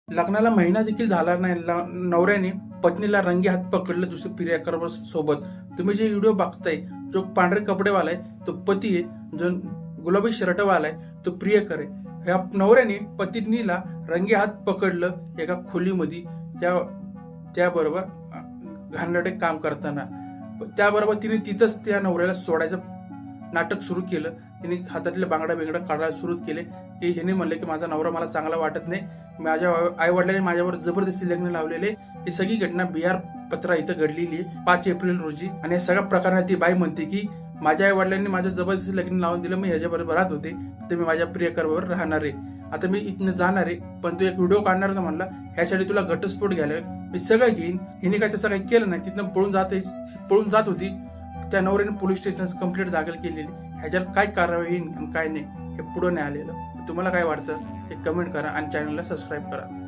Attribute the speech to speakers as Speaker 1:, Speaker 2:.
Speaker 1: लग्नाला महिना देखील झाला नाही, नवऱ्याने पत्नीला रंगे हात पकडलं दुसऱ्या प्रियकर सोबत. तुम्ही जे व्हिडिओ बघताय, जो पांढरे कपडेवाला आहे तो पती आहे, जो गुलाबी शर्टवाला आहे तो प्रियकर आहे. ह्या नवऱ्याने पत्नीला रंगे हात पकडलं एका खोलीमध्ये, त्याबरोबर घाणेरडे काम करताना. त्याबरोबर तिने तिथंच त्या नवऱ्याला सोडायचं नाटक सुरू केलं. तिने हातातले बांगड्या बिंगड्या काढायला सुरू केले की ह्याने म्हणले की माझा नवरा मला चांगला वाटत नाही, माझ्या आई वडिलांनी माझ्यावर जबरदस्ती लग्न लावलेले. ही सगळी घटना बिहार पत्रा इथं घडलेली आहे 5 एप्रिल रोजी. आणि या सगळ्या प्रकारात ती बाई म्हणते की माझ्या आई वडिलांनी माझ्या जबरदस्ती लग्न लावून दिलं, मी ह्याच्याबरोबर राहत होते, तर मी माझ्या प्रियकर बरोबर राहणार आहे. आता मी इथनं जाणार आहे, पण तू एक व्हिडिओ काढणार का म्हणला, ह्यासाठी तुला घटस्फोट घ्यायला मी सगळं घेईन. हिने काय तसं काही केलं नाही, तिथनं पळून जात होती. त्या नवऱ्याने पोलीस स्टेशन कंप्लेंट दाखल केलेली. ह्याच्यावर काय कारवाई येईल आणि काय नाही हे पुढे नाही आलेलं. तुम्हाला काय वाटतं हे कमेंट करा आणि चॅनलला सबस्क्राईब करा.